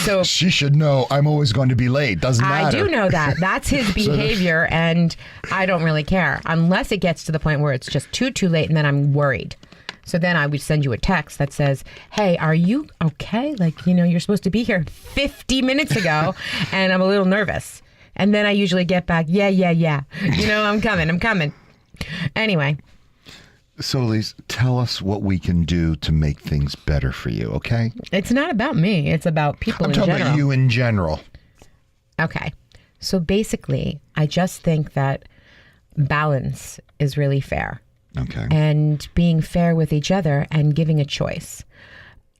So She should know I'm always going to be late. Doesn't matter. I do know that. That's his behavior, and I don't really care. Unless it gets to the point where it's just too late, and then I'm worried. So then I would send you a text that says, hey, are you okay? Like, you're supposed to be here 50 minutes ago, and I'm a little nervous. And then I usually get back, yeah. I'm coming. Anyway. So, Elise, tell us what we can do to make things better for you, okay? It's not about me. It's about people I'm in talking general. about you in general. Okay. So basically, I just think that balance is really fair. Okay. And being fair with each other and giving a choice.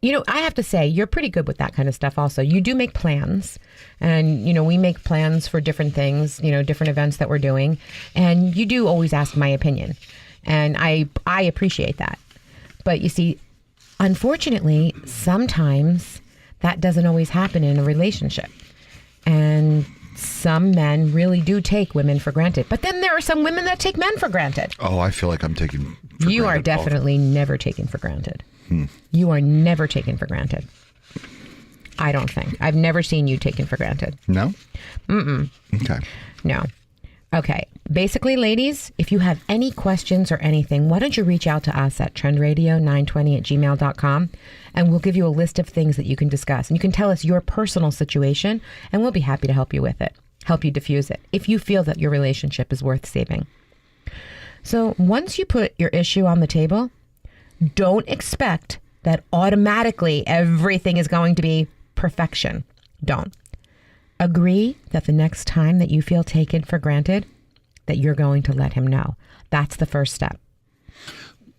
I have to say, you're pretty good with that kind of stuff also. You do make plans. And, we make plans for different things, different events that we're doing. And you do always ask my opinion. And I appreciate that. But you see, unfortunately, sometimes that doesn't always happen in a relationship. And some men really do take women for granted. But then there are some women that take men for granted. Oh, I feel like I'm taking for You are granted all the- definitely never taken for granted. You are never taken for granted. I don't think. I've never seen you taken for granted. No? Okay. No. Okay. Basically, ladies, if you have any questions or anything, why don't you reach out to us at trendradio920@gmail.com, and we'll give you a list of things that you can discuss. And you can tell us your personal situation, and we'll be happy to help you with it, help you diffuse it, if you feel that your relationship is worth saving. So once you put your issue on the table, don't expect that automatically everything is going to be perfection. Don't. Agree that the next time that you feel taken for granted, that you're going to let him know. That's the first step.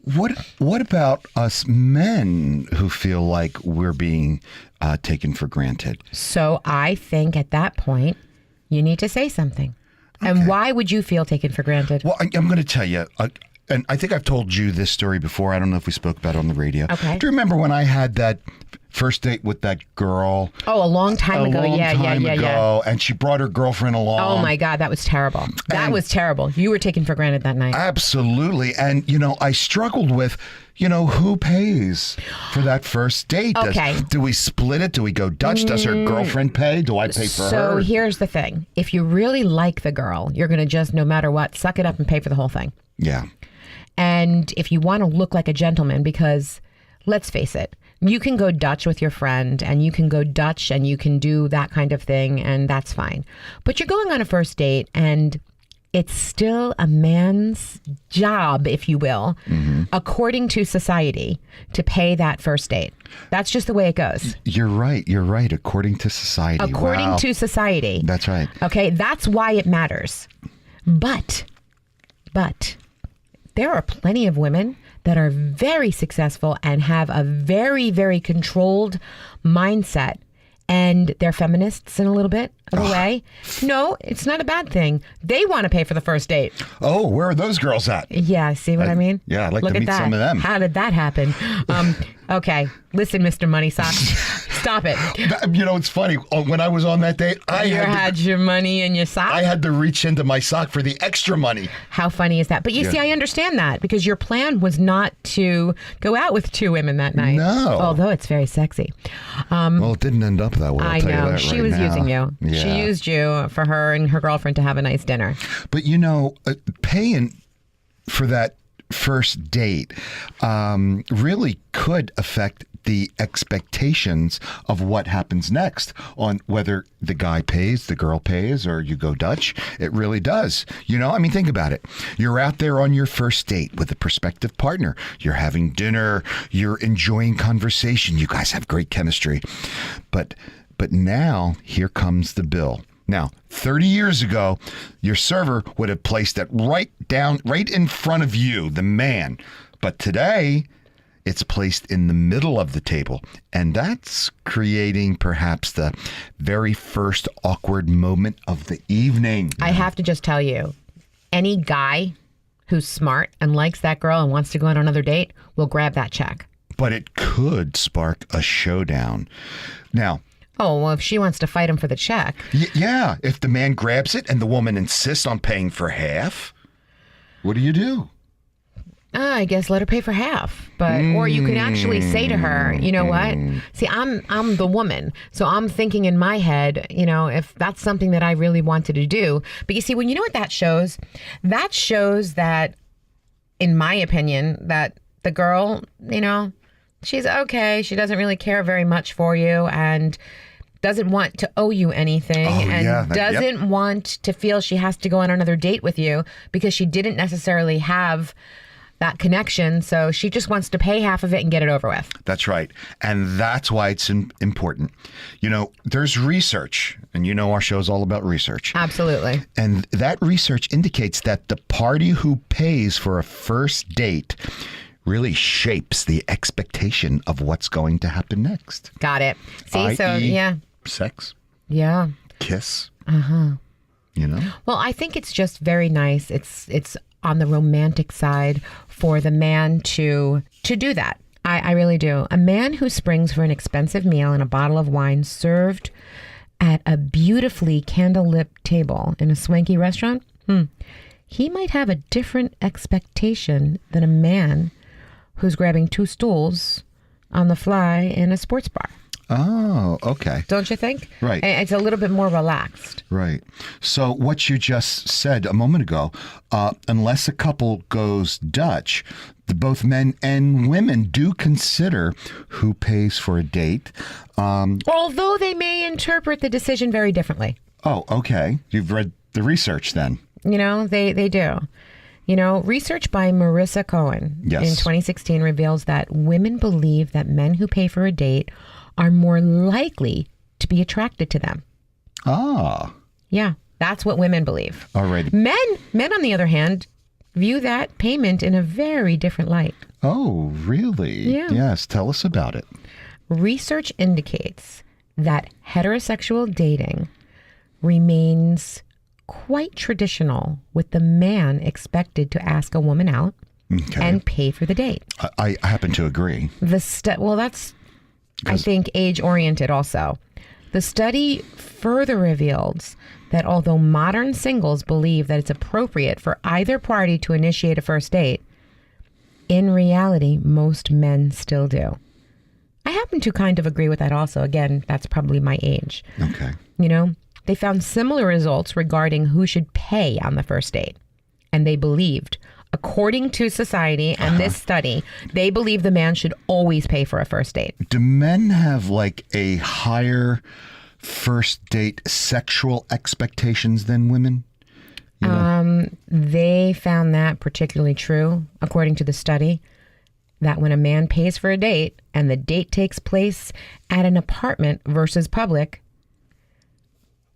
What about us men who feel like we're being taken for granted? So I think at that point, you need to say something. Okay. And why would you feel taken for granted? Well, I'm going to tell you, and I think I've told you this story before. I don't know if we spoke about it on the radio. Okay. Do you remember when I had that first date with that girl? Oh, a long time ago. Yeah. And she brought her girlfriend along. Oh my God, that was terrible. That was terrible. You were taken for granted that night. Absolutely. And, I struggled with, who pays for that first date? Okay. Do we split it? Do we go Dutch? Does her girlfriend pay? Do I pay for her? So here's the thing. If you really like the girl, you're going to just, no matter what, suck it up and pay for the whole thing. Yeah. And if you want to look like a gentleman, because let's face it, you can go Dutch with your friend and you can go Dutch and you can do that kind of thing, and that's fine. But you're going on a first date and it's still a man's job, if you will, according to society, to pay that first date. That's just the way it goes. You're right. According to society. According to society. That's right. Okay, that's why it matters. But there are plenty of women that are very successful and have a very, very controlled mindset. And they're feminists in a little bit of a way. No, it's not a bad thing. They want to pay for the first date. Oh, where are those girls at? Yeah, see what I mean? Yeah, I'd like Look to at meet that. some of them. How did that happen? Okay, listen, Mr. Money Socks, stop it. It's funny. When I was on that date, I had your money in your sock? I had to reach into my sock for the extra money. How funny is that? But you see, I understand that because your plan was not to go out with two women that night. No. Although it's very sexy. Well, it didn't end up that way. I know. She was using you. Yeah. She used you for her and her girlfriend to have a nice dinner. But, paying for that first date really could affect the expectations of what happens next on whether the guy pays, the girl pays, or you go Dutch. It really does. Think about it. You're out there on your first date with a prospective partner. You're having dinner. You're enjoying conversation. You guys have great chemistry. But now here comes the bill. Now, 30 years ago, your server would have placed it right in front of you, the man. But today, it's placed in the middle of the table. And that's creating perhaps the very first awkward moment of the evening. I have to just tell you, any guy who's smart and likes that girl and wants to go on another date will grab that check. But it could spark a showdown. Now, oh, well, if she wants to fight him for the check. Yeah. If the man grabs it and the woman insists on paying for half, what do? I guess let her pay for half. Or you could actually say to her, you know what? See, I'm the woman. So I'm thinking in my head, if that's something that I really wanted to do. But you see, when you know what that shows? That shows that, in my opinion, that the girl, she's okay. She doesn't really care very much for you and doesn't want to owe you anything doesn't want to feel she has to go on another date with you because she didn't necessarily have that connection. So she just wants to pay half of it and get it over with. That's right. And that's why it's important. There's research, and our show's all about research. Absolutely. And that research indicates that the party who pays for a first date really shapes the expectation of what's going to happen next. Got it. See, so yeah. Sex. Yeah. Kiss. Uh-huh. Well, I think it's just very nice. It's on the romantic side for the man to do that. I really do. A man who springs for an expensive meal and a bottle of wine served at a beautifully candlelit table in a swanky restaurant, he might have a different expectation than a man who's grabbing two stools on the fly in a sports bar. Oh, okay. Don't you think? Right. And it's a little bit more relaxed. Right. So what you just said a moment ago, unless a couple goes Dutch, both men and women do consider who pays for a date. Although they may interpret the decision very differently. Oh, okay. You've read the research then. You know, they do. You know, research by Marissa Cohen in 2016 reveals that women believe that men who pay for a date are more likely to be attracted to them. Ah. Yeah, that's what women believe. All right. Men, on the other hand, view that payment in a very different light. Oh, really? Yeah. Yes. Tell us about it. Research indicates that heterosexual dating remains quite traditional, with the man expected to ask a woman out and pay for the date. I happen to agree. Well, that's, I think, age-oriented also. The study further reveals that although modern singles believe that it's appropriate for either party to initiate a first date, in reality, most men still do. I happen to kind of agree with that also. Again, that's probably my age. Okay. You know, they found similar results regarding who should pay on the first date. And they believed, according to society and this study, they believe the man should always pay for a first date. Do men have like a higher first date sexual expectations than women? They found that particularly true, according to the study, that when a man pays for a date and the date takes place at an apartment versus public,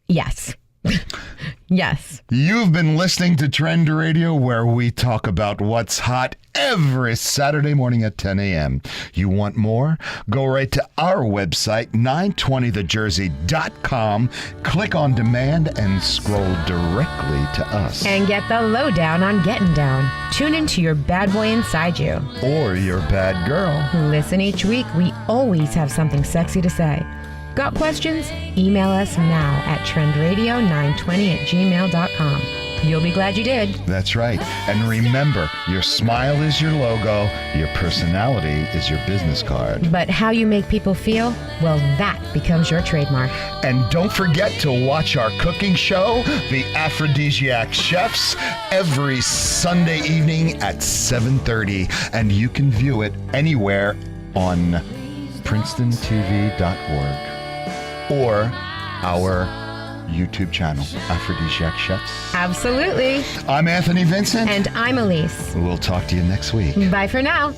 yes. Yes. You've been listening to Trend Radio, where we talk about what's hot every Saturday morning at 10 a.m. You want more? Go right to our website, 920thejersey.com, click on demand, and scroll directly to us. And get the lowdown on getting down. Tune into your bad boy inside you. Or your bad girl. Listen each week. We always have something sexy to say. Got questions? Email us now at trendradio920@gmail.com. You'll be glad you did. That's right. And remember, your smile is your logo, your personality is your business card. But how you make people feel, well, that becomes your trademark. And don't forget to watch our cooking show, The Aphrodisiac Chefs, every Sunday evening at 7:30. And you can view it anywhere on PrincetonTV.org. or our YouTube channel, Aphrodisiac Chefs. Absolutely. I'm Anthony Vincent. And I'm Elise. We'll talk to you next week. Bye for now.